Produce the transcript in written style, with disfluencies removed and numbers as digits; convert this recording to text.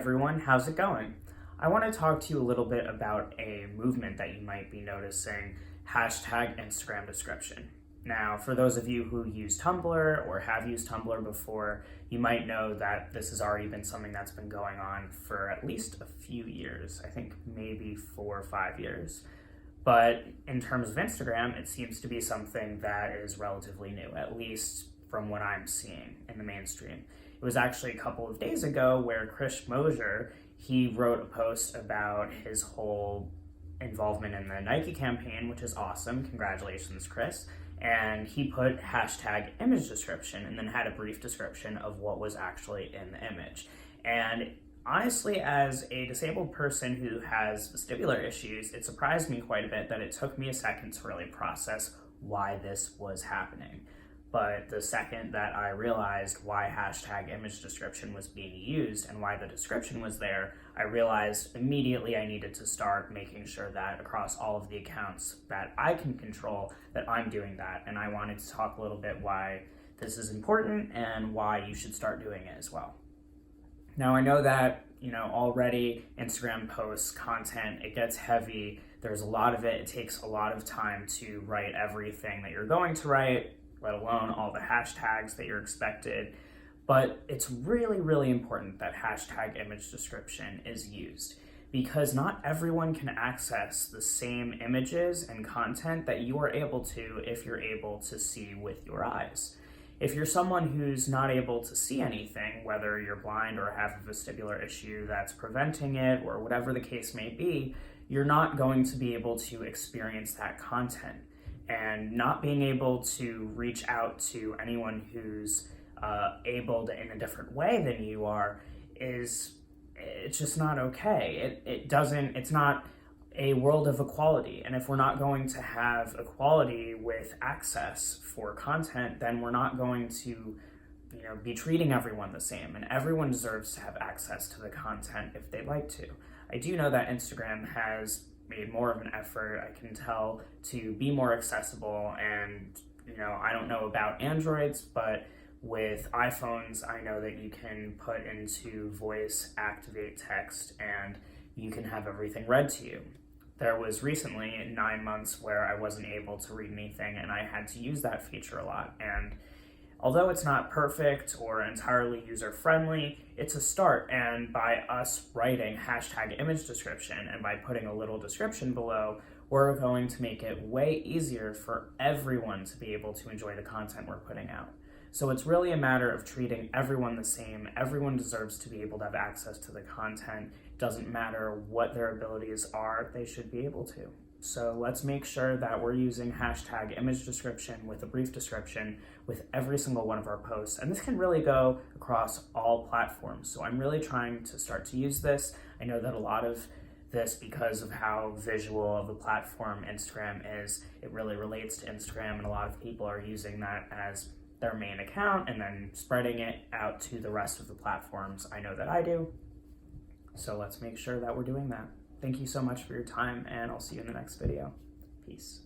everyone, how's it going? I want to talk to you a little bit about a movement that you might be noticing, hashtag Instagram description. Now, for those of you who use Tumblr or have used Tumblr before, you might know that this has already been something that's been going on for at least a few years. I think maybe 4 or 5 years. But in terms of Instagram, it seems to be something that is relatively new, at least from what I'm seeing in the mainstream. It was actually a couple of days ago where Moser, he wrote a post about his whole involvement in the Nike campaign, which is awesome. Congratulations, Chris. And he put hashtag image description and then had a brief description of what was actually in the image. And honestly, as a disabled person who has vestibular issues, it surprised me quite a bit that it took me a second to really process why this was happening. But the second that I realized why hashtag image description was being used and why the description was there, I realized immediately I needed to start making sure that across all of the accounts that I can control, that I'm doing that. And I wanted to talk a little bit why this is important and why you should start doing it as well. Now, I know that, already Instagram posts, content, it gets heavy. There's a lot of it. It takes a lot of time to write everything that you're going to write, let alone all the hashtags that you're expected. But it's really, really important that hashtag image description is used because not everyone can access the same images and content that you are able to if you're able to see with your eyes. If you're someone who's not able to see anything, whether you're blind or have a vestibular issue that's preventing it or whatever the case may be, you're not going to be able to experience that content. And not being able to reach out to anyone who's abled in a different way than you are it's just not okay. It's not a world of equality. And if we're not going to have equality with access for content, then we're not going to be treating everyone the same. And everyone deserves to have access to the content if they'd like to. I do know that Instagram has made more of an effort, I can tell, to be more accessible. And, I don't know about Androids, but with iPhones, I know that you can put into voice activate text and you can have everything read to you. There was recently 9 months where I wasn't able to read anything and I had to use that feature a lot. And although it's not perfect or entirely user-friendly, it's a start, and by us writing hashtag image description and by putting a little description below, we're going to make it way easier for everyone to be able to enjoy the content we're putting out. So it's really a matter of treating everyone the same. Everyone deserves to be able to have access to the content. It doesn't matter what their abilities are, they should be able to. So let's make sure that we're using hashtag image description with a brief description with every single one of our posts. And this can really go across all platforms. So I'm really trying to start to use this. I know that a lot of this, because of how visual of a platform Instagram is, it really relates to Instagram, and a lot of people are using that as their main account and then spreading it out to the rest of the platforms. I know that I do. So let's make sure that we're doing that. Thank you so much for your time, and I'll see you in the next video. Peace.